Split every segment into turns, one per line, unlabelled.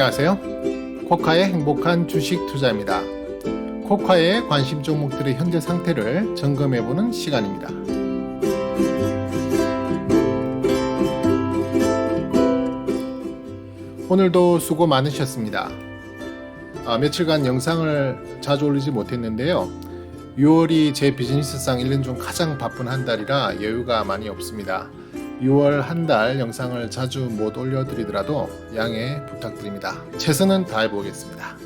안녕하세요. 코카의 행복한 주식 투자입니다. 코카의 관심 종목들의 현재 상태를 점검해보는 시간입니다. 오늘도 수고 많으셨습니다. 며칠간 영상을 자주 올리지 못했는데요. 6월이 제 비즈니스상 1년 중 가장 바쁜 한 달이라 여유가 많이 없습니다. 6월 한 달 영상을 자주 못 올려드리더라도 양해 부탁드립니다. 최선은 다해보겠습니다.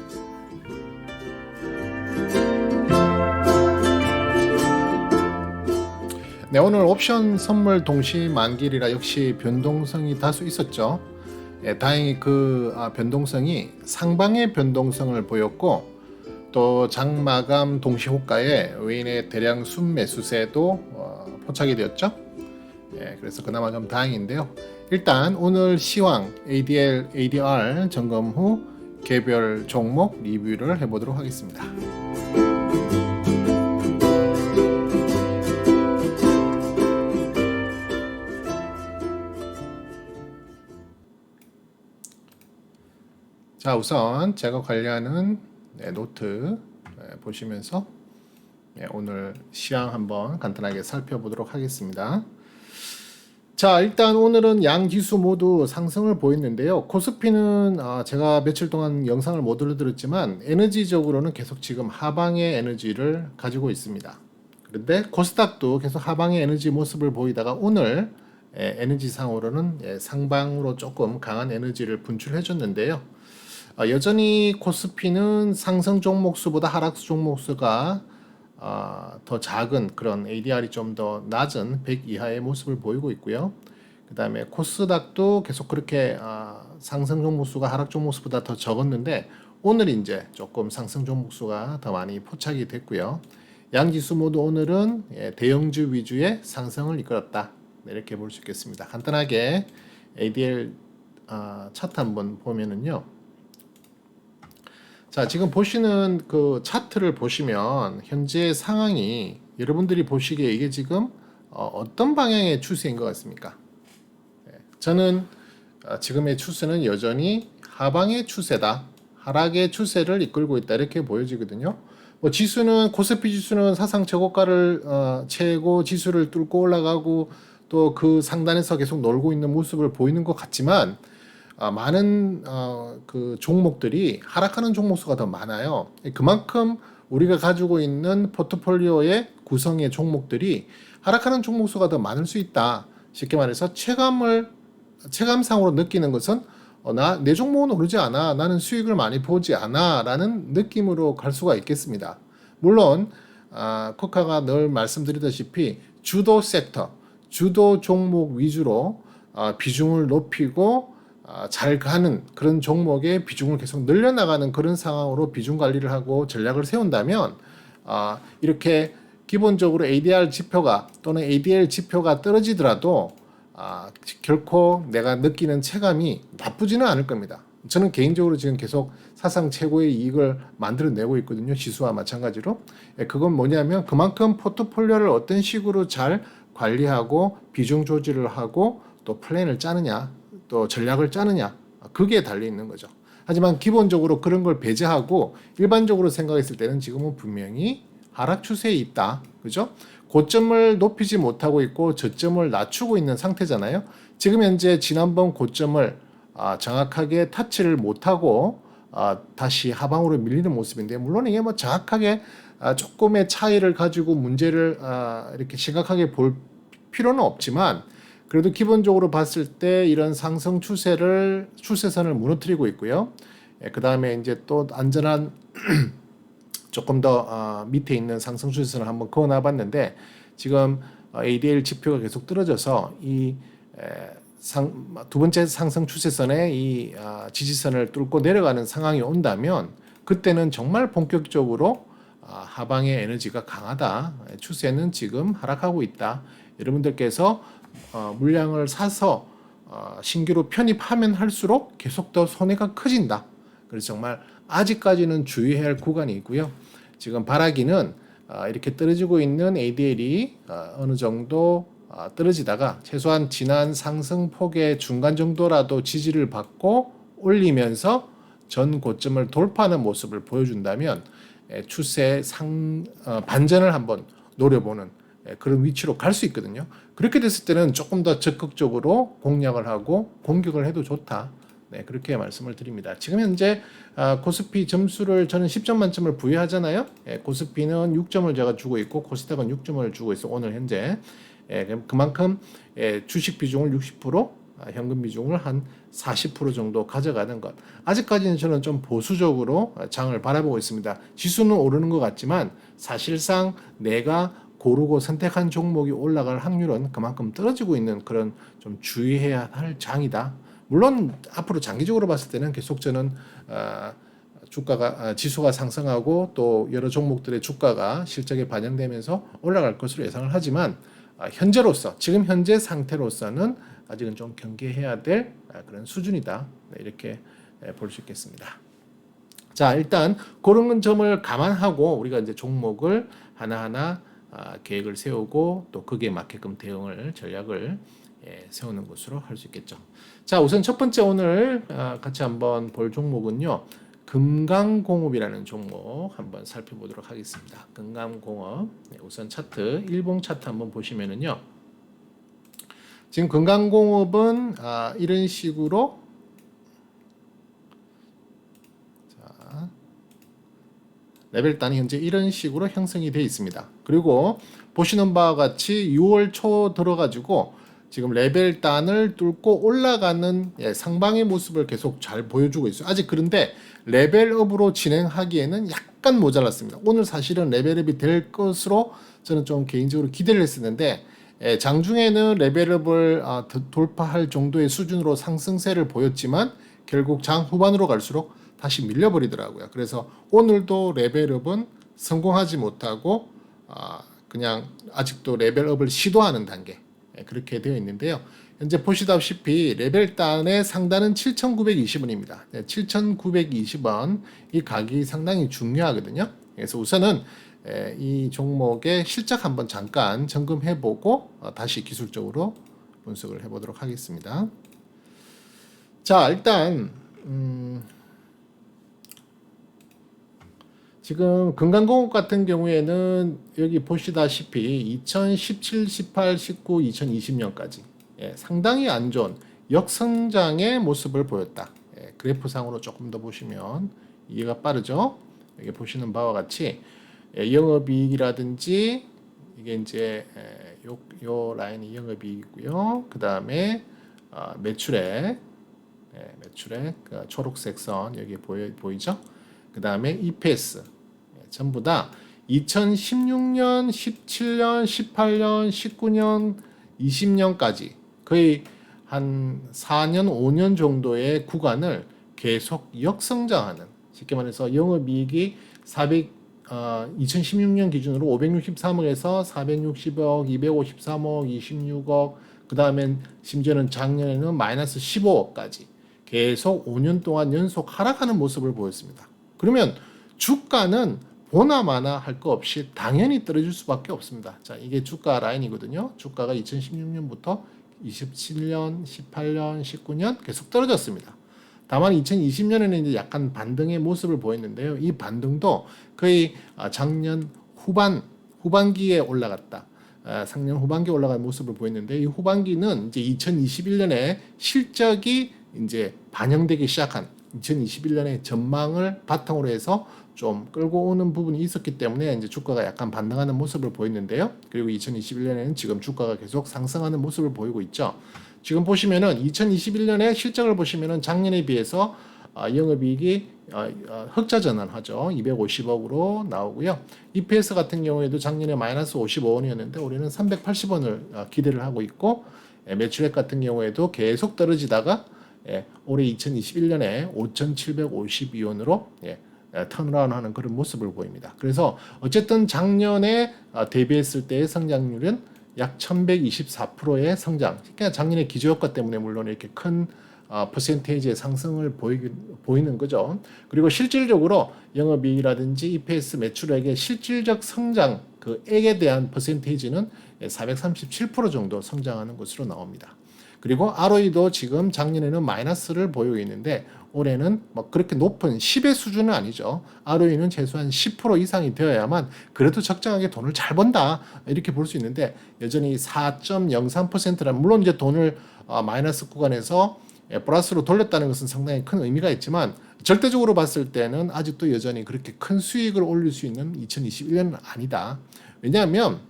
네, 오늘 옵션 선물 동시 만기일이라 역시 변동성이 다수 있었죠. 다행히 그 변동성이 상방의 변동성을 보였고 또 장마감 동시 호가에 외인의 대량 순매수세도 포착이 되었죠. 그래서 그나마 좀 다행인데요. 일단 오늘 시황 ADL, ADR 점검 후 개별 종목 리뷰를 해보도록 하겠습니다. 자, 우선 제가 관리하는 노트 보시면서 오늘 시황 한번 간단하게 살펴보도록 하겠습니다. 자, 일단 오늘은 양 지수 모두 상승을 보였는데요. 코스피는 제가 며칠 동안 영상을 못 올려드렸지만 에너지적으로는 계속 지금 하방의 에너지를 가지고 있습니다. 그런데 코스닥도 계속 하방의 에너지 모습을 보이다가 오늘 에너지상으로는 상방으로 조금 강한 에너지를 분출해 줬는데요. 여전히 코스피는 상승 종목수보다 하락 종목수가 더 작은 그런 ADR이 좀 더 낮은 100 이하의 모습을 보이고 있고요. 그 다음에 코스닥도 계속 그렇게 상승 종목수가 하락 종목수보다 더 적었는데 오늘 이제 조금 상승 종목수가 더 많이 포착이 됐고요. 양지수 모두 오늘은 대형주 위주의 상승을 이끌었다. 이렇게 볼 수 있겠습니다. 간단하게 ADR 차트 한번 보면은요. 자, 지금 보시는 그 차트를 보시면 현재 상황이 여러분들이 보시기에 이게 지금 어떤 방향의 추세인 것 같습니까? 저는 지금의 추세는 여전히 하방의 추세다. 하락의 추세를 이끌고 있다. 이렇게 보여지거든요. 지수는 코스피 지수는 사상 최고가를 최고 지수를 뚫고 올라가고 또 그 상단에서 계속 놀고 있는 모습을 보이는 것 같지만 많은 그 종목들이 하락하는 종목수가 더 많아요. 그만큼 우리가 가지고 있는 포트폴리오의 구성의 종목들이 하락하는 종목수가 더 많을 수 있다. 쉽게 말해서 체감상으로 느끼는 것은 내 종목은 오르지 않아. 나는 수익을 많이 보지 않아. 라는 느낌으로 갈 수가 있겠습니다. 물론 코카가 늘 말씀드리다시피 주도 섹터, 주도 종목 위주로 비중을 높이고 잘 가는 그런 종목의 비중을 계속 늘려나가는 그런 상황으로 비중 관리를 하고 전략을 세운다면 이렇게 기본적으로 ADR 지표가 또는 ADL 지표가 떨어지더라도 결코 내가 느끼는 체감이 나쁘지는 않을 겁니다. 저는 개인적으로 지금 계속 사상 최고의 이익을 만들어내고 있거든요. 지수와 마찬가지로. 그건 뭐냐면 그만큼 포트폴리오를 어떤 식으로 잘 관리하고 비중 조절을 하고 또 플랜을 짜느냐 또 전략을 짜느냐 그게 달려 있는 거죠. 하지만 기본적으로 그런 걸 배제하고 일반적으로 생각했을 때는 지금은 분명히 하락 추세에 있다. 그죠? 고점을 높이지 못하고 있고 저점을 낮추고 있는 상태잖아요. 지금 현재 지난번 고점을 정확하게 타치를 못하고 다시 하방으로 밀리는 모습인데 물론 이게 뭐 정확하게 조금의 차이를 가지고 문제를 이렇게 심각하게 볼 필요는 없지만 그래도 기본적으로 봤을 때 이런 상승 추세선을 무너뜨리고 있고요. 그 다음에 이제 또 안전한 조금 더 밑에 있는 상승 추세선을 한번 그어놔봤는데 지금 ADL 지표가 계속 떨어져서 이 두 번째 상승 추세선의 이 지지선을 뚫고 내려가는 상황이 온다면 그때는 정말 본격적으로 하방의 에너지가 강하다. 추세는 지금 하락하고 있다. 여러분들께서 물량을 사서 신규로 편입하면 할수록 계속 더 손해가 커진다. 그래서 정말 아직까지는 주의해야 할 구간이 있고요. 지금 바라기는 이렇게 떨어지고 있는 ADL이 어느 정도 떨어지다가 최소한 지난 상승폭의 중간 정도라도 지지를 받고 올리면서 전 고점을 돌파하는 모습을 보여준다면 추세 반전을 한번 노려보는 그런 위치로 갈 수 있거든요. 그렇게 됐을 때는 조금 더 적극적으로 공략을 하고 공격을 해도 좋다. 네, 그렇게 말씀을 드립니다. 지금 현재 코스피 점수를 저는 10점 만점을 부여하잖아요. 코스피는 6점을 제가 주고 있고 코스닥은 6점을 주고 있어 오늘 현재. 그만큼 주식 비중을 60%, 현금 비중을 한 40% 정도 가져가는 것. 아직까지는 저는 좀 보수적으로 장을 바라보고 있습니다. 지수는 오르는 것 같지만 사실상 내가 고르고 선택한 종목이 올라갈 확률은 그만큼 떨어지고 있는 그런 좀 주의해야 할 장이다. 물론 앞으로 장기적으로 봤을 때는 계속 저는 주가가 지수가 상승하고 또 여러 종목들의 주가가 실적에 반영되면서 올라갈 것으로 예상을 하지만 현재로서 지금 현재 상태로서는 아직은 좀 경계해야 될 그런 수준이다. 이렇게 볼 수 있겠습니다. 자, 일단 그런 점을 감안하고 우리가 이제 종목을 하나하나 계획을 세우고 또 거기에 맞게끔 대응을 전략을 세우는 것으로 할 수 있겠죠. 자, 우선 첫 번째 오늘 같이 한번 볼 종목은요. 금강공업이라는 종목 한번 살펴보도록 하겠습니다. 금강공업. 우선 차트, 일봉 차트 한번 보시면은요. 지금 금강공업은 이런 식으로 자, 레벨 단이 현재 이런 식으로 형성이 되어 있습니다. 그리고 보시는 바와 같이 6월 초 들어가지고 지금 레벨 단을 뚫고 올라가는 상방의 모습을 계속 잘 보여주고 있어요. 아직 그런데 레벨업으로 진행하기에는 약간 모자랐습니다. 오늘 사실은 레벨업이 될 것으로 저는 좀 개인적으로 기대를 했었는데 장중에는 레벨업을 돌파할 정도의 수준으로 상승세를 보였지만 결국 장 후반으로 갈수록 다시 밀려버리더라고요. 그래서 오늘도 레벨업은 성공하지 못하고 그냥 아직도 레벨업을 시도하는 단계 그렇게 되어 있는데요. 현재 보시다시피 레벨 단의 상단은 7,920원입니다. 7,920원 이 가격이 상당히 중요하거든요. 그래서 우선은 이 종목의 실적 한번 잠깐 점검해보고 다시 기술적으로 분석을 해보도록 하겠습니다. 자, 일단 지금 금강공업 같은 경우에는 여기 보시다시피 2017, 18, 19, 2020년까지 상당히 안 좋은 역성장의 모습을 보였다. 그래프상으로 조금 더 보시면 이해가 빠르죠? 여기 보시는 바와 같이 영업이익이라든지 이게 이제 요 라인이 영업이익이고요. 그 다음에 매출액 초록색 선 여기 보이죠? 그 다음에 EPS 전부 다 2016년, 17년, 18년, 19년, 20년까지 거의 한 4년, 5년 정도의 구간을 계속 역성장하는 쉽게 말해서 영업이익이 2016년 기준으로 563억에서 460억, 253억, 26억 그 다음엔 심지어는 작년에는 마이너스 15억까지 계속 5년 동안 연속 하락하는 모습을 보였습니다. 그러면 주가는 보나마나 할 거 없이 당연히 떨어질 수밖에 없습니다. 자, 이게 주가 라인이거든요. 주가가 2016년부터 27년, 18년, 19년 계속 떨어졌습니다. 다만 2020년에는 이제 약간 반등의 모습을 보였는데요. 이 반등도 거의 작년 후반기에 올라갔다. 작년 후반기에 올라간 모습을 보였는데 이 후반기는 이제 2021년에 실적이 이제 반영되기 시작한 2021년의 전망을 바탕으로 해서 좀 끌고 오는 부분이 있었기 때문에 이제 주가가 약간 반등하는 모습을 보였는데요. 그리고 2021년에는 지금 주가가 계속 상승하는 모습을 보이고 있죠. 지금 보시면은 2021년에 실적을 보시면은 작년에 비해서 영업이익이 흑자 전환하죠. 250억으로 나오고요. EPS 같은 경우에도 작년에 마이너스 55원이었는데 올해는 380원을 기대를 하고 있고 매출액 같은 경우에도 계속 떨어지다가 올해 2021년에 5,752원으로 턴어라운드하는 그런 모습을 보입니다. 그래서 어쨌든 작년에 대비했을 때의 성장률은 약 1124%의 성장. 그러니까 작년에 기저효과 때문에 물론 이렇게 큰 퍼센테이지의 상승을 보이는 거죠. 그리고 실질적으로 영업이익이라든지 EPS 매출액의 실질적 성장 그 액에 대한 퍼센테이지는 437% 정도 성장하는 것으로 나옵니다. 그리고 ROE도 지금 작년에는 마이너스를 보이고 있는데 올해는 뭐 그렇게 높은 10의 수준은 아니죠. ROE는 최소한 10% 이상이 되어야만 그래도 적정하게 돈을 잘 번다 이렇게 볼 수 있는데 여전히 4.03%란 물론 이제 돈을 마이너스 구간에서 플러스로 돌렸다는 것은 상당히 큰 의미가 있지만 절대적으로 봤을 때는 아직도 여전히 그렇게 큰 수익을 올릴 수 있는 2021년은 아니다. 왜냐하면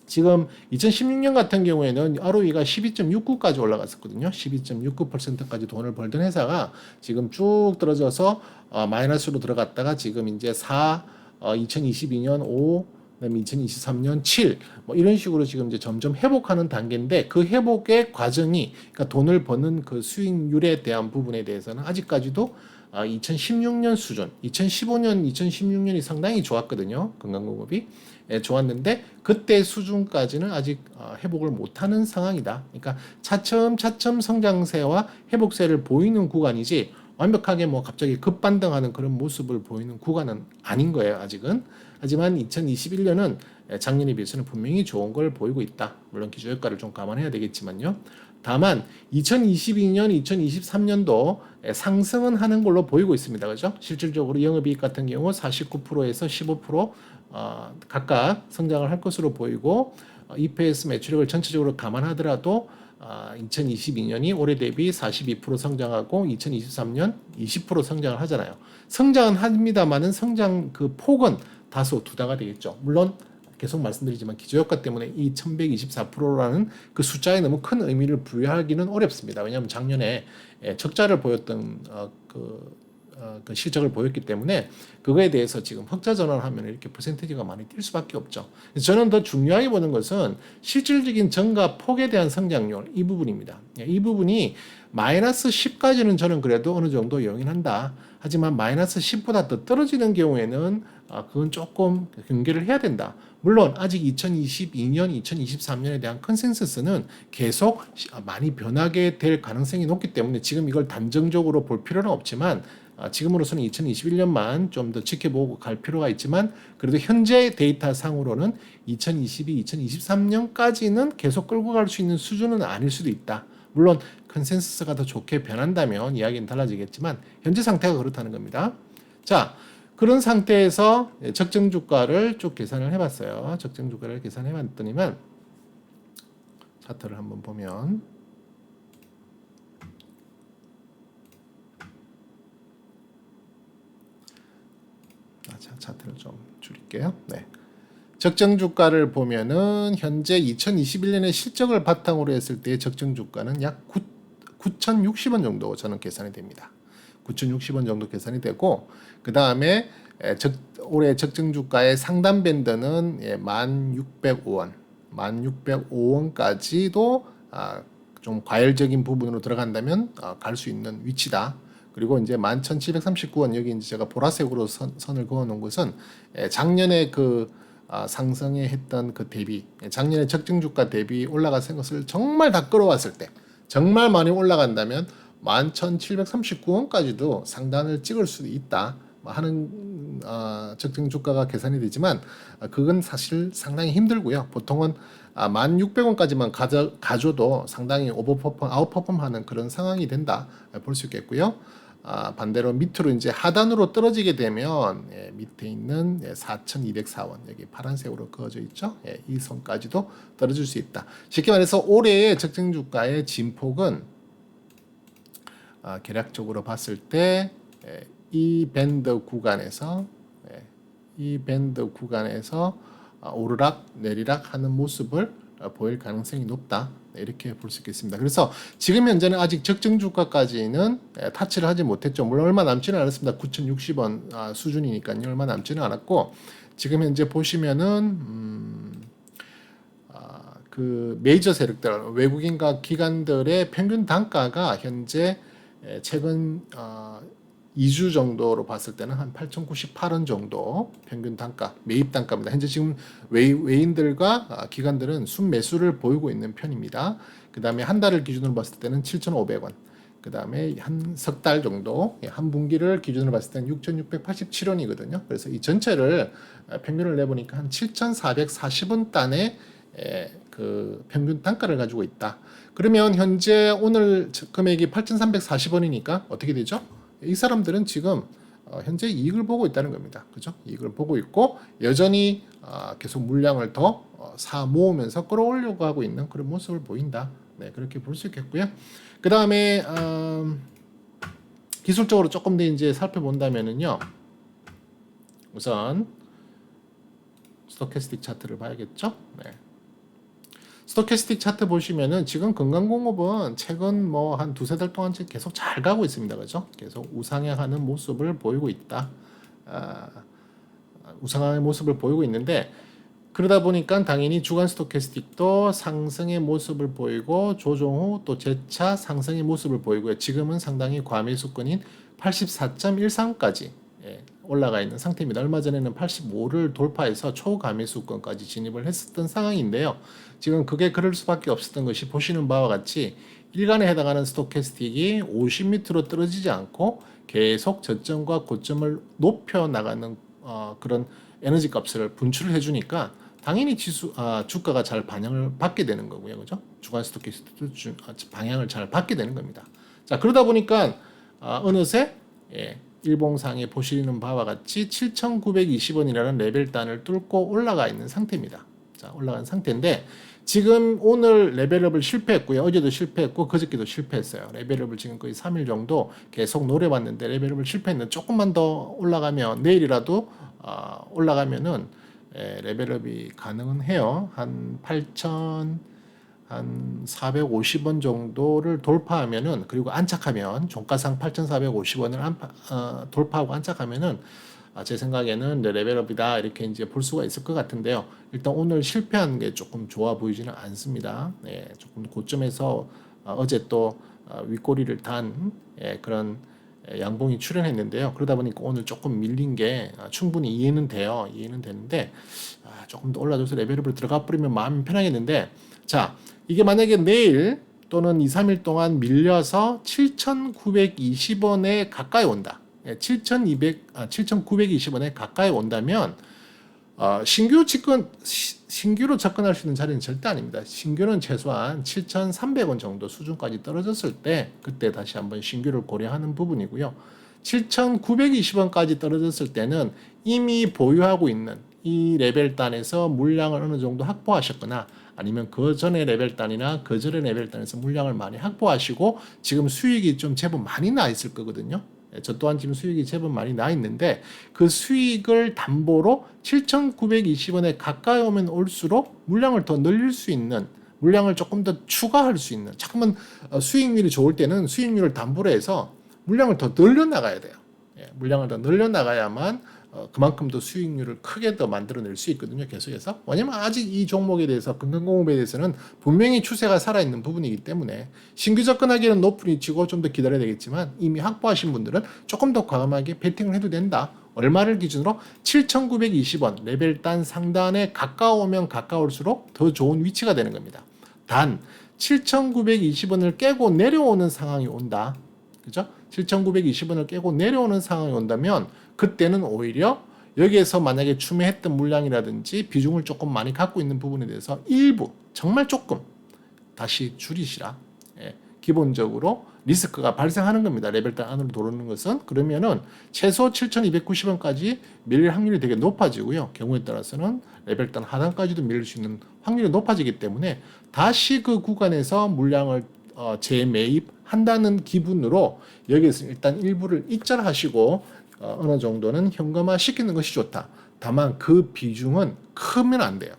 지금 2016년 같은 경우에는 ROE가 12.69까지 올라갔었거든요. 12.69%까지 돈을 벌던 회사가 지금 쭉 떨어져서 마이너스로 들어갔다가 지금 이제 2022년 5, 그다음에 2023년 7, 뭐 이런 식으로 지금 이제 점점 회복하는 단계인데 그 회복의 과정이 그러니까 돈을 버는 그 수익률에 대한 부분에 대해서는 아직까지도 2016년 수준, 2015년, 2016년이 상당히 좋았거든요. 건강공급이. 좋았는데 그때 수준까지는 아직 회복을 못하는 상황이다. 그러니까 차츰차츰 성장세와 회복세를 보이는 구간이지 완벽하게 뭐 갑자기 급반등하는 그런 모습을 보이는 구간은 아닌 거예요. 아직은. 하지만 2021년은 작년에 비해서는 분명히 좋은 걸 보이고 있다. 물론 기저효과를 좀 감안해야 되겠지만요. 다만 2022년, 2023년도 상승은 하는 걸로 보이고 있습니다. 그죠? 실질적으로 영업이익 같은 경우 49%에서 15% 각각 성장을 할 것으로 보이고 EPS 매출액을 전체적으로 감안하더라도 2022년이 올해 대비 42% 성장하고 2023년 20% 성장을 하잖아요. 성장은 합니다만은 성장 그 폭은 다소 두다가 되겠죠. 물론 계속 말씀드리지만 기저효과 때문에 이 1124%라는 그 숫자에 너무 큰 의미를 부여하기는 어렵습니다. 왜냐하면 작년에 적자를 보였던 그 실적을 보였기 때문에 그거에 대해서 지금 흑자 전환하면 이렇게 퍼센티지가 많이 뛸 수밖에 없죠. 저는 더 중요하게 보는 것은 실질적인 전가 폭에 대한 성장률 이 부분입니다. 이 부분이 마이너스 10까지는 저는 그래도 어느 정도 용인한다. 하지만 마이너스 10보다 더 떨어지는 경우에는 그건 조금 경계를 해야 된다. 물론 아직 2022년, 2023년에 대한 컨센서스는 계속 많이 변하게 될 가능성이 높기 때문에 지금 이걸 단정적으로 볼 필요는 없지만 지금으로서는 2021년만 좀 더 지켜보고 갈 필요가 있지만 그래도 현재 데이터 상으로는 2022, 2023년까지는 계속 끌고 갈 수 있는 수준은 아닐 수도 있다. 물론 컨센서스가 더 좋게 변한다면 이야기는 달라지겠지만 현재 상태가 그렇다는 겁니다. 자, 그런 상태에서 적정 주가를 쭉 계산을 해봤어요. 적정 주가를 계산해봤더니만 차트를 한번 보면 차트를 좀 줄일게요. 네. 적정 주가를 보면은 현재 2021년의 실적을 바탕으로 했을 때의 적정 주가는 약 9,060원 정도 저는 계산이 됩니다. 9,060원 정도 계산이 되고 그 다음에 올해 적정 주가의 상단 밴드는 1,605원, 1,605원까지도 좀 과열적인 부분으로 들어간다면 갈 수 있는 위치다. 그리고 이제 11,739원 여기 이제 제가 보라색으로 선을 그어 놓은 것은 작년에 그 상승에 했던 그 대비 작년에 적정 주가 대비 올라갔던 것을 정말 다 끌어왔을 때 정말 많이 올라간다면 11,739원까지도 상단을 찍을 수도 있다 하는 적정 주가가 계산이 되지만 그건 사실 상당히 힘들고요. 보통은 1,600원까지만 가져도 상당히 아웃퍼폼하는 그런 상황이 된다 볼 수 있겠고요. 반대로 밑으로 이제 하단으로 떨어지게 되면 밑에 있는 4,204원 여기 파란색으로 그어져 있죠. 이 선까지도 떨어질 수 있다. 쉽게 말해서 올해의 적정 주가의 진폭은 계략적으로 봤을 때 이 밴드 구간에서 오르락 내리락 하는 모습을 보일 가능성이 높다. 이렇게 볼 수 있겠습니다. 그래서 지금 현재는 아직 적정 주가까지는 타치를 하지 못했죠. 물론 얼마 남지는 않았습니다. 9,060원 수준이니까요. 얼마 남지는 않았고 지금 현재 보시면은 그 메이저 세력들 외국인과 기관들의 평균 단가가 현재 최근 2주 정도로 봤을 때는 한 8,098원 정도 평균 단가, 매입 단가입니다. 현재 지금 외인들과 기관들은 순매수를 보이고 있는 편입니다. 그 다음에 한 달을 기준으로 봤을 때는 7,500원. 그 다음에 한 석 달 정도, 한 분기를 기준으로 봤을 때는 6,687원이거든요. 그래서 이 전체를 평균을 내보니까 한 7,440원 단에 그 평균 단가를 가지고 있다. 그러면 현재 오늘 금액이 8,340원이니까 어떻게 되죠? 이 사람들은 지금 현재 이익을 보고 있다는 겁니다. 그죠? 이익을 보고 있고 여전히 계속 물량을 더 사 모으면서 끌어올려고 하고 있는 그런 모습을 보인다. 네, 그렇게 볼 수 있겠고요. 그 다음에 기술적으로 조금 더 이제 살펴본다면은요. 우선 스토캐스틱 차트를 봐야겠죠. 네. 스토캐스틱 차트 보시면은 지금 건강공업은 최근 뭐 한 두세 달 동안 계속 잘 가고 있습니다. 그죠? 계속 우상향하는 모습을 보이고 있다. 우상향의 모습을 보이고 있는데 그러다 보니까 당연히 주간 스토캐스틱도 상승의 모습을 보이고 조정 후 또 재차 상승의 모습을 보이고요. 지금은 상당히 과매수권인 84.13까지 올라가 있는 상태입니다. 얼마 전에는 85를 돌파해서 초과매수권까지 진입을 했었던 상황인데요. 지금 그게 그럴 수밖에 없었던 것이 보시는 바와 같이 일간에 해당하는 스토캐스틱이 50m로 떨어지지 않고 계속 저점과 고점을 높여 나가는 그런 에너지 값을 분출을 해주니까 당연히 주가가 잘 반영을 받게 되는 거고요. 그죠? 주간 스토캐스틱도 방향을 잘 받게 되는 겁니다. 자, 그러다 보니까 어느새 일봉상에 보시는 바와 같이 7,920원이라는 레벨단을 뚫고 올라가 있는 상태입니다. 자, 올라간 상태인데 지금 오늘 레벨업을 실패했고요. 어제도 실패했고 그저께도 실패했어요. 레벨업을 지금 거의 3일 정도 계속 노려봤는데 레벨업을 실패했는데 조금만 더 올라가면 내일이라도 올라가면은 레벨업이 가능은 해요. 한 450원 정도를 돌파하면은 그리고 안착하면 종가상 8,450원을 돌파하고 안착하면은 제 생각에는 레벨업이다 이렇게 이제 볼 수가 있을 것 같은데요. 일단 오늘 실패한 게 조금 좋아 보이지는 않습니다. 조금 고점에서 어제 또 윗꼬리를 단 그런 양봉이 출현했는데요. 그러다 보니까 오늘 조금 밀린 게 충분히 이해는 돼요. 이해는 되는데 조금 더 올라줘서 레벨업을 들어가 버리면 마음이 편하겠는데 자 이게 만약에 내일 또는 2, 3일 동안 밀려서 7,920원에 가까이 온다. 7,920원에 가까이 온다면 신규로 접근할 수 있는 자리는 절대 아닙니다. 신규는 최소한 7,300원 정도 수준까지 떨어졌을 때 그때 다시 한번 신규를 고려하는 부분이고요. 7,920원까지 떨어졌을 때는 이미 보유하고 있는 이 레벨단에서 물량을 어느 정도 확보하셨거나 아니면 그 전에 레벨단이나 그 전에 레벨단에서 물량을 많이 확보하시고 지금 수익이 좀 제법 많이 나 있을 거거든요. 저 또한 지금 수익이 제법 많이 나 있는데 그 수익을 담보로 7,920원에 가까이 오면 올수록 물량을 더 늘릴 수 있는 물량을 조금 더 추가할 수 있는 잠깐만 수익률이 좋을 때는 수익률을 담보로 해서 물량을 더 늘려나가야 돼요. 물량을 더 늘려나가야만 그만큼 더 수익률을 크게 더 만들어낼 수 있거든요. 계속해서. 왜냐면 아직 이 종목에 대해서 건강공업에 대해서는 분명히 추세가 살아있는 부분이기 때문에 신규 접근하기는 높은 위치고 좀 더 기다려야 되겠지만 이미 확보하신 분들은 조금 더 과감하게 베팅을 해도 된다. 얼마를 기준으로 7,920원 레벨단 상단에 가까우면 가까울수록 더 좋은 위치가 되는 겁니다. 단 7,920원을 깨고 내려오는 상황이 온다. 그죠? 7,920원을 깨고 내려오는 상황이 온다면 그때는 오히려 여기에서 만약에 추매했던 물량이라든지 비중을 조금 많이 갖고 있는 부분에 대해서 일부 정말 조금 다시 줄이시라. 기본적으로 리스크가 발생하는 겁니다. 레벨단 안으로 들어오는 것은 그러면은 최소 7,290원까지 밀릴 확률이 되게 높아지고요. 경우에 따라서는 레벨단 하단까지도 밀릴 수 있는 확률이 높아지기 때문에 다시 그 구간에서 물량을 재매입한다는 기분으로 여기에서 일단 일부를 익절하시고 어느 정도는 현금화 시키는 것이 좋다. 다만 그 비중은 크면 안 돼요.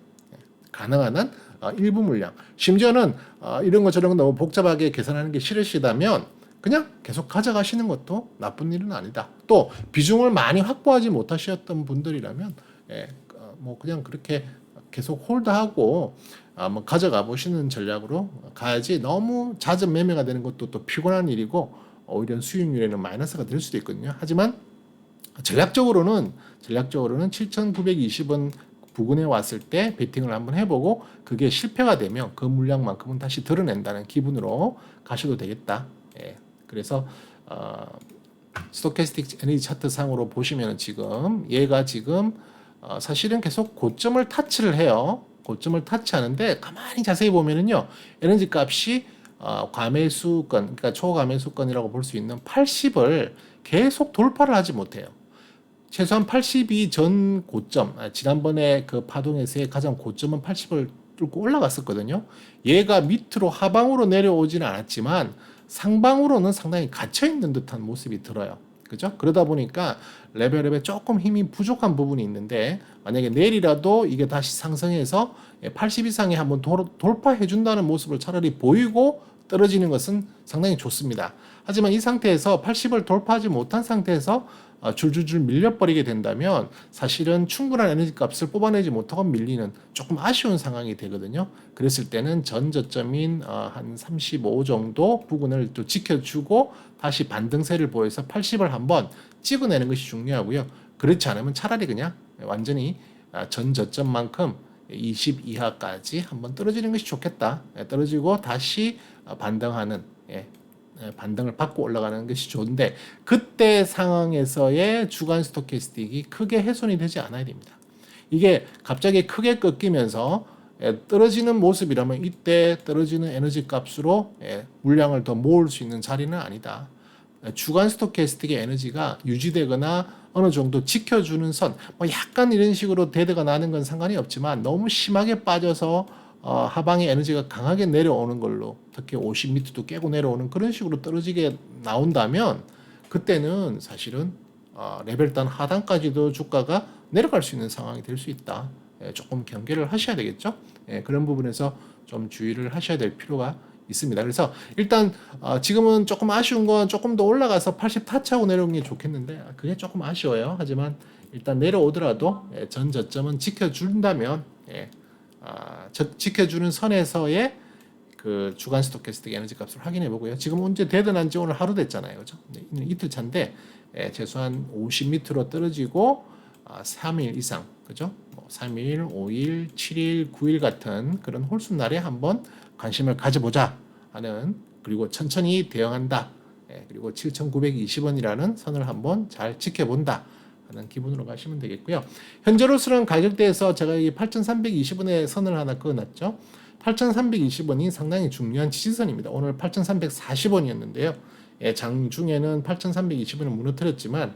가능한 한 일부 물량. 심지어는 이런 거 저런 거 너무 복잡하게 계산하는 게 싫으시다면 그냥 계속 가져가시는 것도 나쁜 일은 아니다. 또 비중을 많이 확보하지 못하셨던 분들이라면 뭐 그냥 그렇게 계속 홀드하고 뭐 가져가 보시는 전략으로 가야지 너무 잦은 매매가 되는 것도 또 피곤한 일이고 오히려 수익률에는 마이너스가 될 수도 있거든요. 하지만 전략적으로는 7,920원 부근에 왔을 때 베팅을 한번 해보고 그게 실패가 되면 그 물량만큼은 다시 드러낸다는 기분으로 가셔도 되겠다. 그래서 스토캐스틱 에너지 차트 상으로 보시면 지금 얘가 지금 사실은 계속 고점을 타치를 해요. 고점을 타치하는데 가만히 자세히 보면은요, 에너지 값이 과매수권, 그러니까 초과매수권이라고 볼 수 있는 80을 계속 돌파를 하지 못해요. 최소한 80이 전 고점, 지난번에 그 파동에서의 가장 고점은 80을 뚫고 올라갔었거든요. 얘가 밑으로 하방으로 내려오지는 않았지만 상방으로는 상당히 갇혀 있는 듯한 모습이 들어요. 그죠? 그러다 보니까 레벨업에 조금 힘이 부족한 부분이 있는데, 만약에 내일이라도 이게 다시 상승해서 80 이상에 한번 돌파해 준다는 모습을 차라리 보이고 떨어지는 것은 상당히 좋습니다. 하지만 이 상태에서 80을 돌파하지 못한 상태에서 줄줄줄 밀려버리게 된다면 사실은 충분한 에너지 값을 뽑아내지 못하고 밀리는 조금 아쉬운 상황이 되거든요. 그랬을 때는 전 저점인 한 35 정도 부근을 또 지켜주고 다시 반등세를 보여서 80을 한번 찍어내는 것이 중요하고요. 그렇지 않으면 차라리 그냥 완전히 전 저점만큼 20 이하까지 한번 떨어지는 것이 좋겠다. 떨어지고 다시 반등하는, 반등을 받고 올라가는 것이 좋은데, 그때 상황에서의 주간 스토캐스틱이 크게 훼손이 되지 않아야 됩니다. 이게 갑자기 크게 꺾이면서 떨어지는 모습이라면 이때 떨어지는 에너지 값으로 물량을 더 모을 수 있는 자리는 아니다. 주간 스토캐스틱의 에너지가 유지되거나 어느 정도 지켜주는 선, 뭐 약간 이런 식으로 데드가 나는 건 상관이 없지만 너무 심하게 빠져서 하방의 에너지가 강하게 내려오는 걸로, 특히 50m도 깨고 내려오는 그런 식으로 떨어지게 나온다면 그때는 사실은 레벨단 하단까지도 주가가 내려갈 수 있는 상황이 될 수 있다. 조금 경계를 하셔야 되겠죠. 그런 부분에서 좀 주의를 하셔야 될 필요가 있습니다. 그래서 일단 지금은 조금 아쉬운 건 조금 더 올라가서 80 타치하고 내려오는 게 좋겠는데 그게 조금 아쉬워요. 하지만 일단 내려오더라도 전 저점은 지켜준다면, 지켜주는 선에서의 그 주간 스토캐스틱 에너지 값을 확인해 보고요. 지금 언제 데드난 지 오늘 하루 됐잖아요. 그죠? 이틀 차인데 최소한 50m로 떨어지고 3일 이상, 그죠? 3일, 5일, 7일, 9일 같은 그런 홀수 날에 한번 관심을 가져보자 하는, 그리고 천천히 대응한다. 그리고 7,920원이라는 선을 한번 잘 지켜본다 하는 기분으로 가시면 되겠고요. 현재로서는 가격대에서 제가 이 8,320원의 선을 하나 그어놨죠. 8,320원이 상당히 중요한 지지선입니다. 오늘 8,340원이었는데요. 장중에는 8,320원을 무너뜨렸지만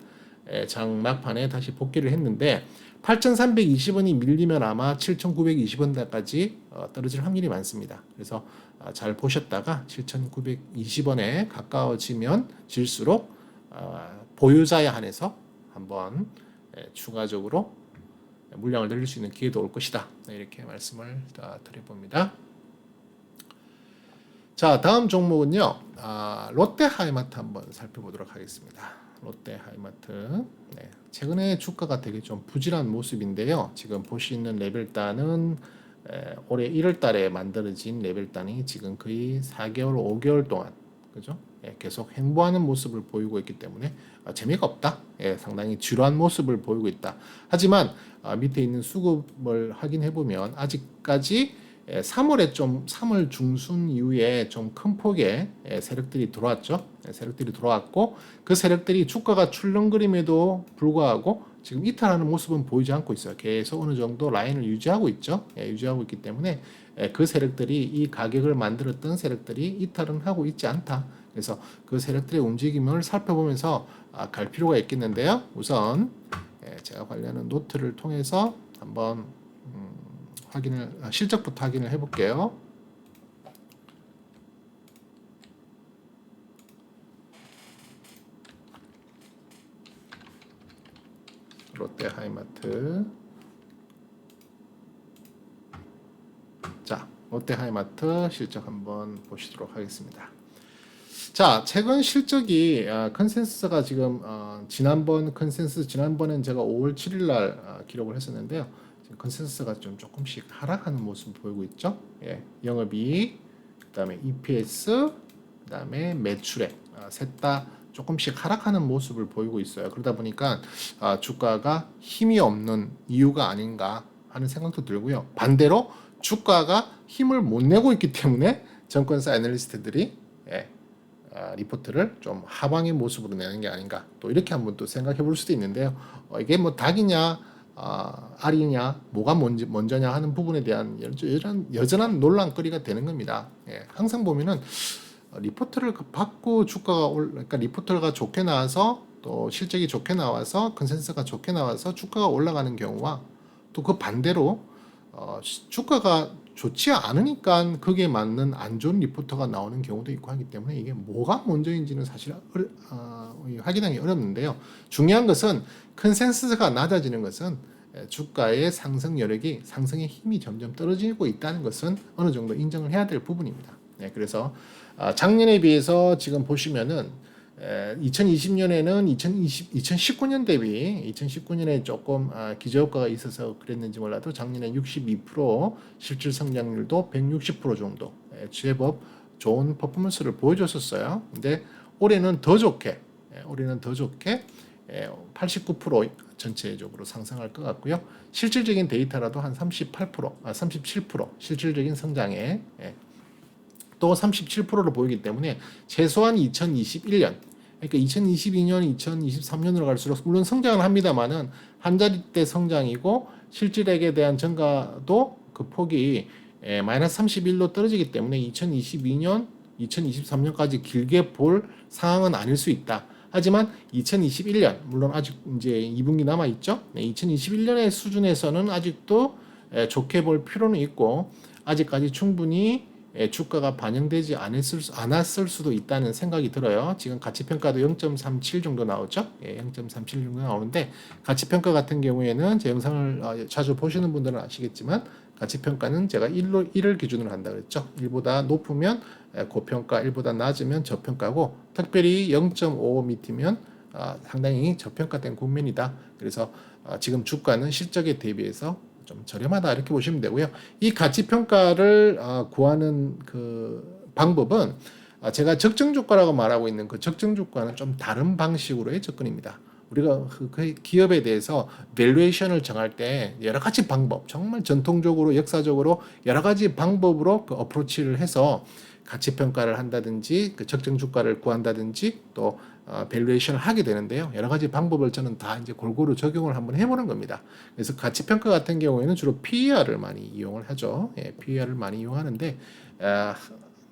장 막판에 다시 복귀를 했는데 8,320원이 밀리면 아마 7,920원대까지 떨어질 확률이 많습니다. 그래서 잘 보셨다가 7,920원에 가까워지면 질수록 보유자에 한해서 한번 추가적으로 물량을 늘릴 수 있는 기회도 올 것이다. 이렇게 말씀을 드려봅니다. 자, 다음 종목은요. 롯데하이마트 한번 살펴보도록 하겠습니다. 롯데하이마트. 최근에 주가가 되게 좀 부진한 모습인데요. 지금 보시는 레벨단은 올해 1월 달에 만들어진 레벨단이 지금 거의 4개월, 5개월 동안, 그죠? 계속 횡보하는 모습을 보이고 있기 때문에 재미가 없다. 상당히 지루한 모습을 보이고 있다. 하지만 밑에 있는 수급을 확인해 보면 아직까지 3월 중순 이후에 좀 큰 폭의 세력들이 들어왔죠. 세력들이 들어왔고 그 세력들이 주가가 출렁거림에도 불구하고 지금 이탈하는 모습은 보이지 않고 있어요. 계속 어느 정도 라인을 유지하고 있죠. 유지하고 있기 때문에 그 세력들이, 이 가격을 만들었던 세력들이 이탈은 하고 있지 않다. 그래서 그 세력들의 움직임을 살펴보면서 갈 필요가 있겠는데요. 우선 제가 관련한 노트를 통해서 한번 실적부터 확인을 해볼게요. 롯데하이마트. 자, 롯데하이마트 실적 한번 보시도록 하겠습니다. 자, 최근 실적이 컨센서스가 지금 지난번엔 제가 5월 7일 날 기록을 했었는데요. 지금 컨센서스가 좀 조금씩 하락하는 모습을 보이고 있죠. 영업이익, 그다음에 EPS, 그다음에 매출액 셋 다 조금씩 하락하는 모습을 보이고 있어요. 그러다 보니까 주가가 힘이 없는 이유가 아닌가 하는 생각도 들고요. 반대로 주가가 힘을 못 내고 있기 때문에 증권사 애널리스트들이 리포트를 좀 하방의 모습으로 내는 게 아닌가, 또 이렇게 한번 또 생각해 볼 수도 있는데요. 이게 뭐 닭이냐 R이냐 뭐가 먼저냐 하는 부분에 대한 여전한 논란거리가 되는 겁니다. 예, 항상 보면은 리포트를 받고 그러니까 리포트가 좋게 나와서 또 실적이 좋게 나와서 컨센서스가 좋게 나와서 주가가 올라가는 경우와 또 그 반대로 주가가 좋지 않으니까 그게 맞는 안 좋은 리포터가 나오는 경우도 있고 하기 때문에 이게 뭐가 먼저인지는 사실 확인하기 어렵는데요. 중요한 것은 컨센서스가 낮아지는 것은 주가의 상승 여력이 상승의 힘이 점점 떨어지고 있다는 것은 어느 정도 인정을 해야 될 부분입니다. 네, 그래서 작년에 비해서 지금 보시면은 2020년에는 2019년 대비 2019년에 조금 기저효과가 있어서 그랬는지 몰라도 작년에 62% 실질 성장률도 160% 정도 제법 좋은 퍼포먼스를 보여줬었어요. 근데 올해는 더 좋게 89% 전체적으로 상승할 것 같고요. 실질적인 데이터라도 한 37% 실질적인 성장에 또 37%로 보이기 때문에 최소한 2021년 그러니까 2022년, 2023년으로 갈수록 물론 성장을 합니다만은 한 자릿대 성장이고 실질액에 대한 증가도 그 폭이 마이너스 31로 떨어지기 때문에 2022년, 2023년까지 길게 볼 상황은 아닐 수 있다. 하지만 2021년 물론 아직 이제 2분기 남아 있죠. 2021년의 수준에서는 아직도 좋게 볼 필요는 있고 아직까지 충분히 주가가 반영되지 않았을 수도 있다는 생각이 들어요. 지금 가치평가도 0.37 정도 나오죠. 0.37 정도 나오는데 가치평가 같은 경우에는 제 영상을 자주 보시는 분들은 아시겠지만 가치평가는 제가 1을 기준으로 한다 그랬죠. 1보다 높으면 고평가, 1보다 낮으면 저평가고 특별히 0.5 밑이면 상당히 저평가된 국면이다. 그래서 지금 주가는 실적에 대비해서 좀 저렴하다 이렇게 보시면 되고요. 이 가치 평가를 구하는 그 방법은 제가 적정 주가라고 말하고 있는 그 적정 주가는 좀 다른 방식으로의 접근입니다. 우리가 그 기업에 대해서 밸류에이션을 정할 때 여러 가지 방법, 정말 전통적으로 역사적으로 여러 가지 방법으로 그 어프로치를 해서 가치 평가를 한다든지 그 적정 주가를 구한다든지 또 밸류에이션을 하게 되는데요. 여러 가지 방법을 저는 다 이제 골고루 적용을 한번 해보는 겁니다. 그래서 가치 평가 같은 경우에는 주로 PER을 많이 이용을 하죠. PER을 많이 이용하는데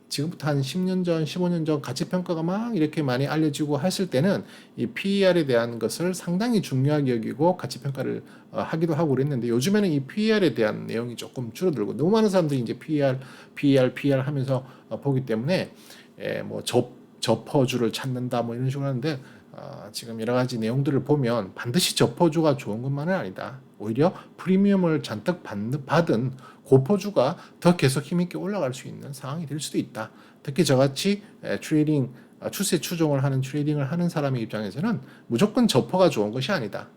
지금부터 한 10년 전, 15년 전 가치 평가가 막 이렇게 많이 알려지고 했을 때는 이 PER에 대한 것을 상당히 중요하게 여기고 가치 평가를 하기도 하고 그랬는데 요즘에는 이 PER에 대한 내용이 조금 줄어들고 너무 많은 사람들이 이제 PER 하면서 보기 때문에 뭐 저퍼주를 찾는다 뭐 이런 식으로 하는데 지금 여러 가지 내용들을 보면 반드시 저퍼주가 좋은 것만은 아니다. 오히려 프리미엄을 잔뜩 받은 고퍼주가 더 계속 힘있게 올라갈 수 있는 상황이 될 수도 있다. 특히 저같이 트레이딩 추세 추종을 하는 트레이딩을 하는 사람의 입장에서는 무조건 저퍼가 좋은 것이 아니다.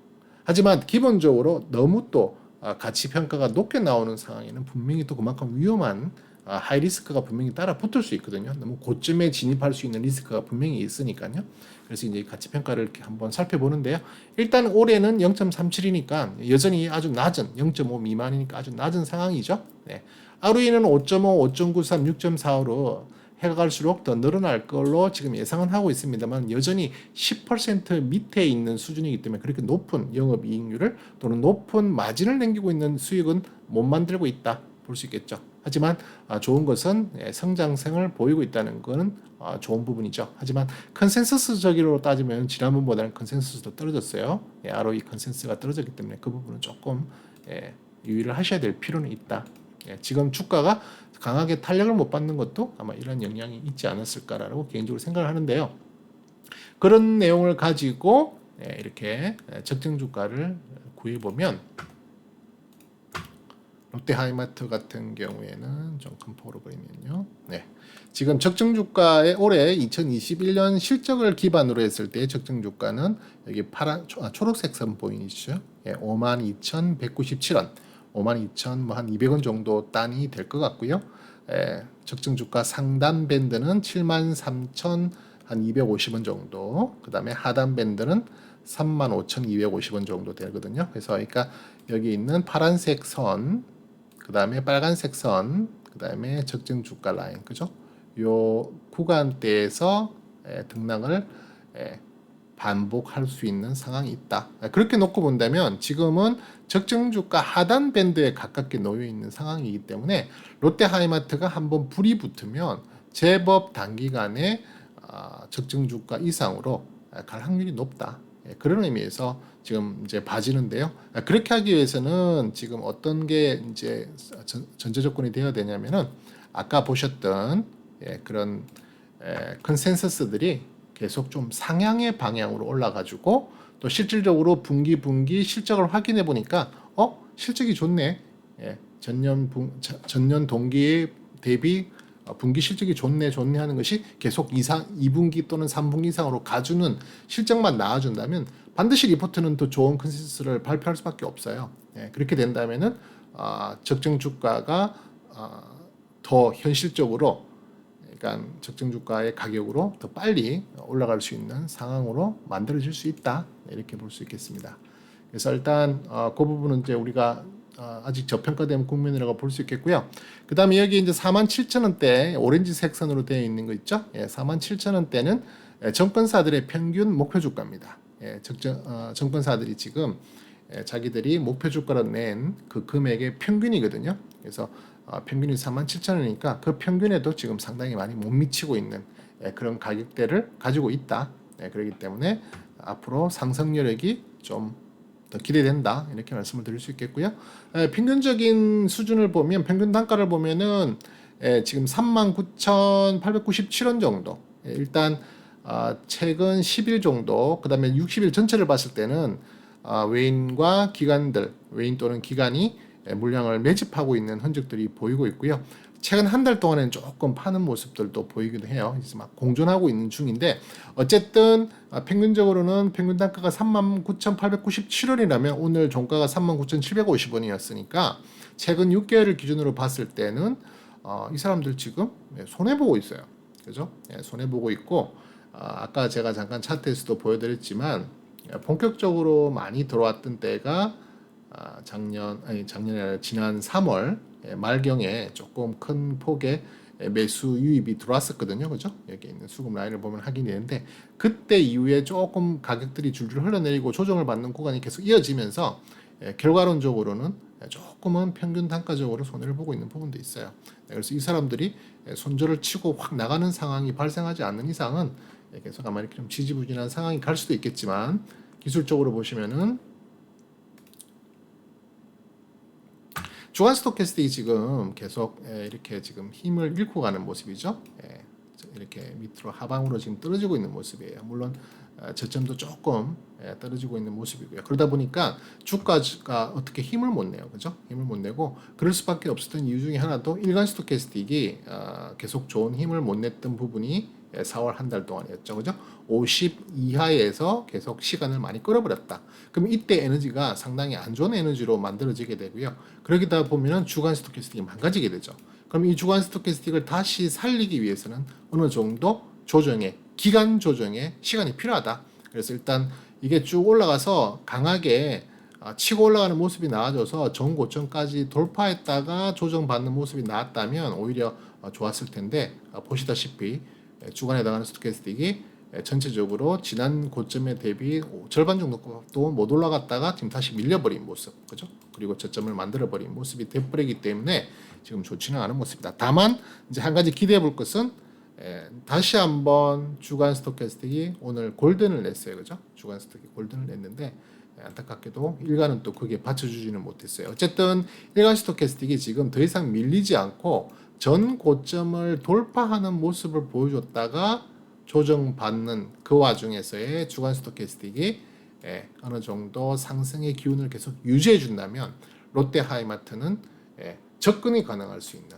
하지만 기본적으로 너무 또 가치 평가가 높게 나오는 상황에는 분명히 또 그만큼 위험한 하이 리스크가 분명히 따라 붙을 수 있거든요. 너무 고점에 진입할 수 있는 리스크가 분명히 있으니까요. 그래서 이제 가치 평가를 이렇게 한번 살펴보는데요. 일단 올해는 0.37이니까 여전히 아주 낮은 0.5 미만이니까 아주 낮은 상황이죠. 네. ROE는 5.5, 5.93, 6.45로 해가 갈수록 더 늘어날 걸로 지금 예상은 하고 있습니다만 여전히 10% 밑에 있는 수준이기 때문에 그렇게 높은 영업이익률을 또는 높은 마진을 남기고 있는 수익은 못 만들고 있다 볼 수 있겠죠. 하지만 좋은 것은 성장성을 보이고 있다는 것은 좋은 부분이죠. 하지만 컨센서스적으로 따지면 지난번보다는 컨센서스도 떨어졌어요. ROE 컨센서스가 떨어졌기 때문에 그 부분은 조금 유의를 하셔야 될 필요는 있다. 지금 주가가 강하게 탄력을 못 받는 것도 아마 이런 영향이 있지 않았을까라고 개인적으로 생각을 하는데요. 그런 내용을 가지고 이렇게 적정 주가를 구해보면 롯데하이마트 같은 경우에는 좀 큰 폭으로 보이면요. 지금 적정 주가의 올해 2021년 실적을 기반으로 했을 때 적정 주가는 여기 초록색 선 보이시죠? 52,197원, 52,000 뭐 한 200원 정도 단위 될 것 같고요. 적정 주가 상단 밴드는 73,000 한 250원 정도. 그다음에 하단 밴드는 35,250원 정도 되거든요. 그래서 그러니까 여기 있는 파란색 선, 그다음에 빨간색 선, 그다음에 적정 주가 라인, 그죠? 요 구간대에서 등락을 반복할 수 있는 상황이 있다. 그렇게 놓고 본다면 지금은 적정 주가 하단 밴드에 가깝게 놓여 있는 상황이기 때문에 롯데 하이마트가 한번 불이 붙으면 제법 단기간에 적정 주가 이상으로 갈 확률이 높다. 그런 의미에서 지금 이제 봐지는데요. 그렇게 하기 위해서는 지금 어떤 게 이제 전제 조건이 되어야 되냐면은 아까 보셨던 그런 컨센서스들이 계속 좀 상향의 방향으로 올라가지고 또 실질적으로 분기 실적을 확인해 보니까 실적이 좋네. 전년 동기 대비 분기 실적이 좋네 하는 것이 계속 2분기 또는 3분기 이상으로 가주는 실적만 나와준다면 반드시 리포트는 더 좋은 컨센서스를 발표할 수밖에 없어요. 그렇게 된다면은 적정 주가가 더 현실적으로, 그러니까 적정 주가의 가격으로 더 빨리 올라갈 수 있는 상황으로 만들어질 수 있다, 이렇게 볼 수 있겠습니다. 그래서 일단 그 부분은 이제 우리가 아직 저평가된 국면이라고 볼 수 있겠고요. 그 다음에 여기 이제 47,000원대 오렌지색 선으로 되어 있는 거 있죠. 47,000원대는 정권사들의 평균 목표 주가입니다. 정권사들이 지금 자기들이 목표 주가로 낸 그 금액의 평균이거든요. 그래서 평균이 47,000원이니까 그 평균에도 지금 상당히 많이 못 미치고 있는 그런 가격대를 가지고 있다. 그렇기 때문에 앞으로 상승 여력이 좀 더 기대된다, 이렇게 말씀을 드릴 수 있겠고요. 평균적인 수준을 보면, 평균 단가를 보면은 지금 39,897원 정도. 일단 최근 10일 정도, 그 다음에 60일 전체를 봤을 때는 외인과 기관들, 외인 또는 기관이 물량을 매집하고 있는 흔적들이 보이고 있고요. 최근 한 달 동안에는 조금 파는 모습들도 보이기도 해요. 이제 막 공존하고 있는 중인데, 어쨌든 평균적으로는 평균 단가가 39,897원이라면 오늘 종가가 39,750원이었으니까 최근 6개월을 기준으로 봤을 때는 이 사람들 지금 손해 보고 있어요. 그죠? 손해 보고 있고, 아까 제가 잠깐 차트에서도 보여드렸지만 본격적으로 많이 들어왔던 때가 작년이 아니라 지난 3월 말경에 조금 큰 폭의 매수 유입이 들어왔었거든요. 그죠? 여기 있는 수급 라인을 보면 확인이 되는데, 그때 이후에 조금 가격들이 줄줄 흘러내리고 조정을 받는 구간이 계속 이어지면서 결과론적으로는 조금은 평균 단가적으로 손해를 보고 있는 부분도 있어요. 그래서 이 사람들이 손절을 치고 확 나가는 상황이 발생하지 않는 이상은 계속 아마 이렇게 좀 지지부진한 상황이 갈 수도 있겠지만, 기술적으로 보시면은 주간 스토캐스틱이 지금 계속 이렇게 지금 힘을 잃고 가는 모습이죠. 이렇게 밑으로 하방으로 지금 떨어지고 있는 모습이에요. 물론 저점도 조금 떨어지고 있는 모습이고요. 그러다 보니까 주가가 어떻게 힘을 못 내요, 그죠? 힘을 못 내고, 그럴 수밖에 없었던 이유 중에 하나도 일간 스토캐스틱이 계속 좋은 힘을 못 냈던 부분이 4월 한 달 동안이었죠, 그죠? 50 이하에서 계속 시간을 많이 끌어버렸다. 그럼 이때 에너지가 상당히 안 좋은 에너지로 만들어지게 되고요. 그러다 보면은 주간 스토캐스틱이 망가지게 되죠. 그럼 이 주간 스토캐스틱을 다시 살리기 위해서는 어느 정도 기간 조정에 시간이 필요하다. 그래서 일단 이게 쭉 올라가서 강하게 치고 올라가는 모습이 나와줘서 전고점까지 돌파했다가 조정받는 모습이 나왔다면 오히려 좋았을 텐데, 보시다시피 주간에 해당하는 스토캐스틱이 전체적으로 지난 고점에 대비 절반 정도도 못 올라갔다가 지금 다시 밀려버린 모습, 그죠? 그리고 저점을 만들어버린 모습이 돼버리기 때문에 지금 좋지는 않은 모습이다. 다만 이제 한 가지 기대해 볼 것은 다시 한번 주간 스토캐스틱이 오늘 골든을 냈어요, 그죠? 주간 스토캐스틱이 골든을 냈는데 안타깝게도 일간은 또 그게 받쳐주지는 못했어요. 어쨌든 일간 스토캐스틱이 지금 더 이상 밀리지 않고 전 고점을 돌파하는 모습을 보여줬다가 조정받는 그 와중에서의 주간 스토캐스틱이 어느 정도 상승의 기운을 계속 유지해 준다면 롯데 하이마트는 접근이 가능할 수 있는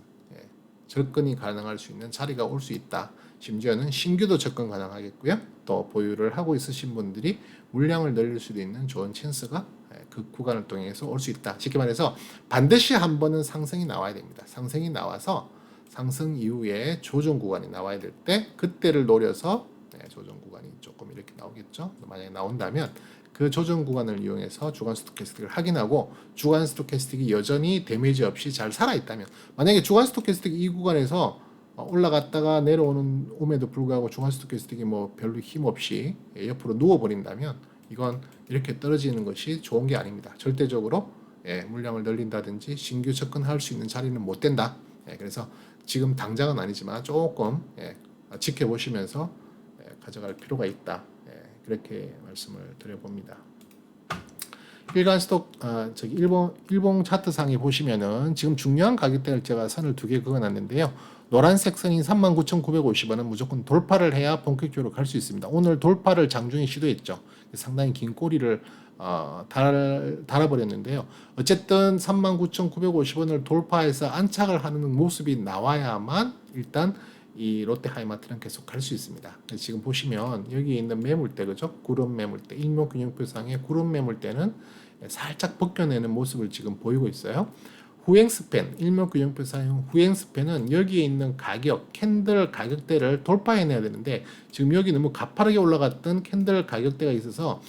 자리가 올 수 있다. 심지어는 신규도 접근 가능하겠고요. 또 보유를 하고 있으신 분들이 물량을 늘릴 수도 있는 좋은 찬스가 그 구간을 통해서 올 수 있다. 쉽게 말해서 반드시 한 번은 상승이 나와야 됩니다. 상승이 나와서 상승 이후에 조정 구간이 나와야 될 때 그때를 노려서 조정 구간이 조금 이렇게 나오겠죠. 만약에 나온다면 그 조정 구간을 이용해서 주간 스토캐스틱을 확인하고, 주간 스토캐스틱이 여전히 데미지 없이 잘 살아있다면, 만약에 주간 스토캐스틱 이 구간에서 올라갔다가 내려오는 음에도 불구하고 중앙수도 캐스팅이 뭐 별로 힘 없이 옆으로 누워 버린다면 이건 이렇게 떨어지는 것이 좋은 게 아닙니다. 절대적으로 물량을 늘린다든지 신규 접근할 수 있는 자리는 못 된다. 그래서 지금 당장은 아니지만 조금 지켜보시면서 가져갈 필요가 있다. 그렇게 말씀을 드려봅니다. 일간 스톡 저기 일봉 차트상에 보시면은 지금 중요한 가격대를 제가 선을 두 개 그어놨는데요. 노란색 선인 39,950원은 무조건 돌파를 해야 본격적으로 갈 수 있습니다. 오늘 돌파를 장중에 시도했죠. 상당히 긴 꼬리를 달아버렸는데요. 어쨌든 39,950원을 돌파해서 안착을 하는 모습이 나와야만 일단 이 롯데 하이마트는 계속 갈 수 있습니다. 지금 보시면 여기 있는 매물대, 그죠? 구름 매물대, 일목균형표상의 구름 매물대는 살짝 벗겨내는 모습을 지금 보이고 있어요. 후행 스팬, 일목균형표상의 후행 스팬은 여기에 있는 가격, 캔들 가격대를 돌파해내야 되는데 지금 여기 너무 가파르게 올라갔던 캔들 가격대가 있어서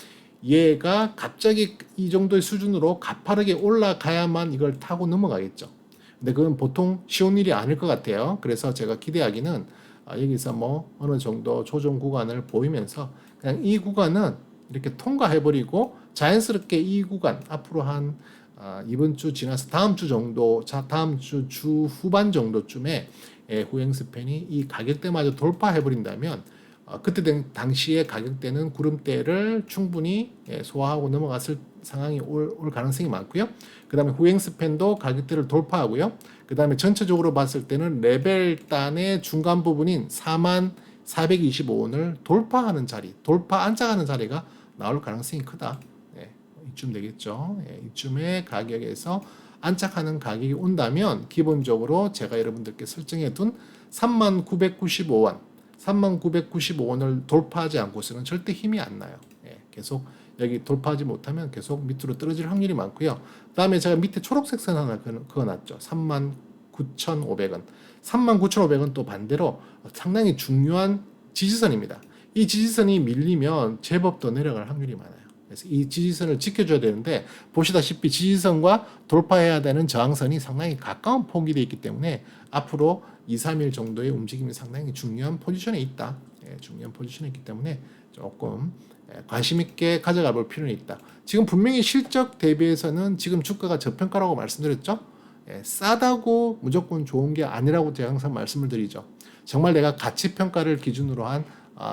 얘가 갑자기 이 정도의 수준으로 가파르게 올라가야만 이걸 타고 넘어가겠죠. 근데 그건 보통 쉬운 일이 아닐 것 같아요. 그래서 제가 기대하기는 여기서 뭐 어느 정도 조정 구간을 보이면서 그냥 이 구간은 이렇게 통과해버리고 자연스럽게 이 구간 앞으로 한 이번 주 지나서 다음 주 정도, 다음 주 후반 정도쯤에 후행 스팬이 이 가격대마저 돌파해버린다면 그때 당시의 가격대는 구름대를 충분히 소화하고 넘어갔을 상황이 올 가능성이 많고요. 그 다음에 후행 스팬도 가격대를 돌파하고요. 그 다음에 전체적으로 봤을 때는 레벨 단의 중간 부분인 4425원을 돌파하는 자리, 안착하는 자리가 나올 가능성이 크다. 이쯤 되겠죠. 이쯤의 가격에서 안착하는 가격이 온다면 기본적으로 제가 여러분들께 설정해 둔 3995원, 3995원을 돌파하지 않고서는 절대 힘이 안 나요. 계속 여기 돌파하지 못하면 계속 밑으로 떨어질 확률이 많고요. 그 다음에 제가 밑에 초록색 선 하나 그어놨죠. 39,500원. 39,500원 또 반대로 상당히 중요한 지지선입니다. 이 지지선이 밀리면 제법 더 내려갈 확률이 많아요. 그래서 이 지지선을 지켜줘야 되는데 보시다시피 지지선과 돌파해야 되는 저항선이 상당히 가까운 폭이 있기 때문에 앞으로 2, 3일 정도의 움직임이 상당히 중요한 포지션에 있다. 중요한 포지션에 있기 때문에 조금 관심 있게 가져가 볼 필요는 있다. 지금 분명히 실적 대비해서는 지금 주가가 저평가라고 말씀드렸죠. 싸다고 무조건 좋은 게 아니라고 제가 항상 말씀을 드리죠. 정말 내가 가치 평가를 기준으로 한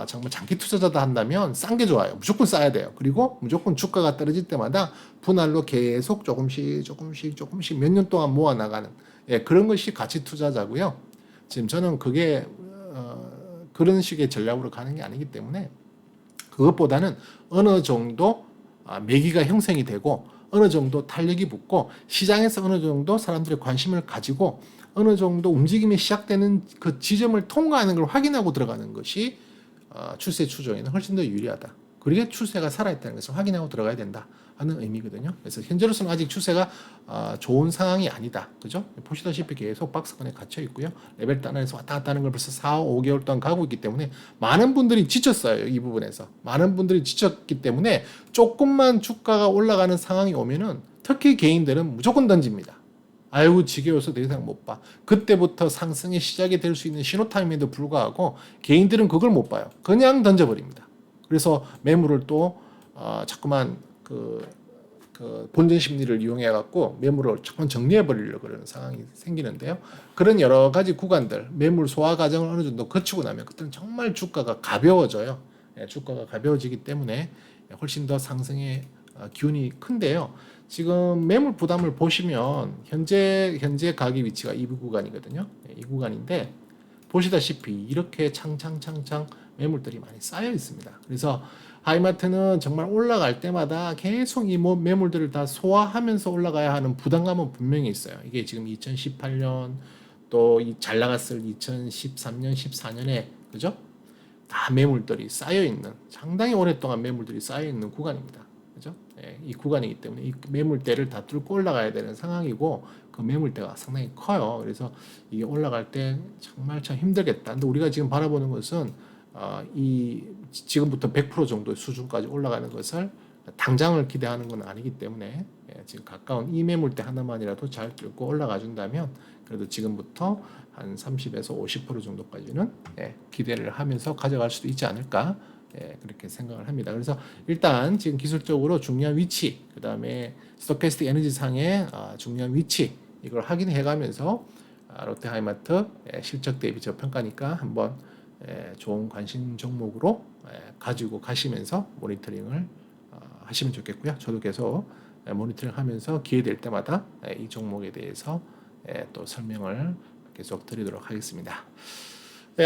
정말 장기 투자자다 한다면 싼 게 좋아요. 무조건 싸야 돼요. 그리고 무조건 주가가 떨어질 때마다 분할로 계속 조금씩 몇 년 동안 모아 나가는 그런 것이 가치 투자자고요. 지금 저는 그게 그런 식의 전략으로 가는 게 아니기 때문에 그것보다는 어느 정도 매기가 형성이 되고 어느 정도 탄력이 붙고 시장에서 어느 정도 사람들의 관심을 가지고 어느 정도 움직임이 시작되는 그 지점을 통과하는 걸 확인하고 들어가는 것이 추세 추종에는 훨씬 더 유리하다. 그러게 추세가 살아있다는 것을 확인하고 들어가야 된다 하는 의미거든요. 그래서 현재로서는 아직 추세가 좋은 상황이 아니다. 그죠? 보시다시피 계속 박스권에 갇혀 있고요. 레벨 단에서 왔다 갔다 하는 걸 벌써 4, 5개월 동안 가고 있기 때문에 많은 분들이 지쳤어요. 이 부분에서. 많은 분들이 지쳤기 때문에 조금만 주가가 올라가는 상황이 오면은 특히 개인들은 무조건 던집니다. 아이고 지겨워서 더 이상 못 봐. 그때부터 상승의 시작이 될 수 있는 신호타임에도 불구하고 개인들은 그걸 못 봐요. 그냥 던져버립니다. 그래서 매물을 또 자꾸만 그 본전 심리를 이용해 갖고 매물을 자꾸만 정리해 버리려고 그러는 상황이 생기는데요. 그런 여러 가지 구간들 매물 소화 과정을 어느 정도 거치고 나면 그때는 정말 주가가 가벼워져요. 주가가 가벼워지기 때문에 훨씬 더 상승의 기운이 큰데요. 지금 매물 부담을 보시면 현재 가격 위치가 이 구간이거든요. 이 구간인데 보시다시피 이렇게 창창 매물들이 많이 쌓여 있습니다. 그래서 하이마트는 정말 올라갈 때마다 계속 이 매물들을 다 소화하면서 올라가야 하는 부담감은 분명히 있어요. 이게 지금 2018년 또 잘 나갔을 2013년, 14년에 그죠? 다 매물들이 쌓여 있는 상당히 오랫동안 매물들이 쌓여 있는 구간입니다. 그죠? 이 구간이기 때문에 이 매물대를 다 뚫고 올라가야 되는 상황이고 그 매물대가 상당히 커요. 그래서 이게 올라갈 때 정말 참 힘들겠다. 근데 우리가 지금 바라보는 것은 이 지금부터 100% 정도의 수준까지 올라가는 것을 당장을 기대하는 건 아니기 때문에 지금 가까운 이 매물대 하나만이라도 잘 끌고 올라가 준다면 그래도 지금부터 한 30에서 50% 정도까지는 기대를 하면서 가져갈 수도 있지 않을까 그렇게 생각을 합니다. 그래서 일단 지금 기술적으로 중요한 위치, 그 다음에 스토캐스틱 에너지 상의 중요한 위치 이걸 확인해 가면서 롯데하이마트 실적 대비 저평가니까 한번 좋은 관심 종목으로 가지고 가시면서 모니터링을 하시면 좋겠고요. 저도 계속 모니터링 하면서 기회 될 때마다 이 종목에 대해서 또 설명을 계속 드리도록 하겠습니다.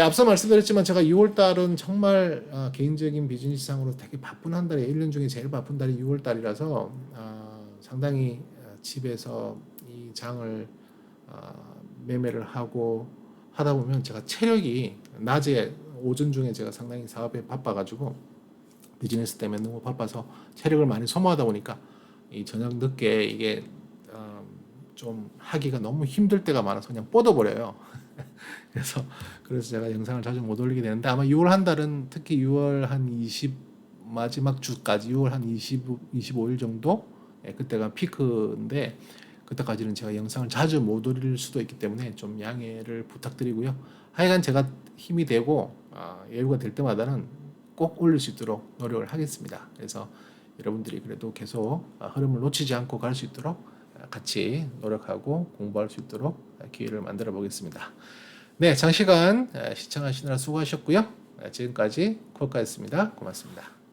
앞서 말씀드렸지만 제가 6월 달은 정말 개인적인 비즈니스상으로 되게 바쁜 한 달이에요. 1년 중에 제일 바쁜 달이 6월 달이라서 상당히 집에서 이 장을 매매를 하고 하다 보면 제가 체력이 낮에 오전 중에 제가 상당히 사업에 바빠가지고 비즈니스 때문에 너무 바빠서 체력을 많이 소모하다 보니까 이 저녁 늦게 이게 좀 하기가 너무 힘들 때가 많아서 그냥 뻗어버려요. 그래서 제가 영상을 자주 못 올리게 되는데 아마 6월 한 달은 특히 6월 한 20 마지막 주까지 6월 한 25일 정도 그때가 피크인데 그때까지는 제가 영상을 자주 못 올릴 수도 있기 때문에 좀 양해를 부탁드리고요. 하여간 제가 힘이 되고 여유가 될 때마다는 꼭 올릴 수 있도록 노력을 하겠습니다. 그래서 여러분들이 그래도 계속 흐름을 놓치지 않고 갈 수 있도록 같이 노력하고 공부할 수 있도록 기회를 만들어 보겠습니다. 네, 장시간 시청하시느라 수고하셨고요. 지금까지 코어카였습니다. 고맙습니다.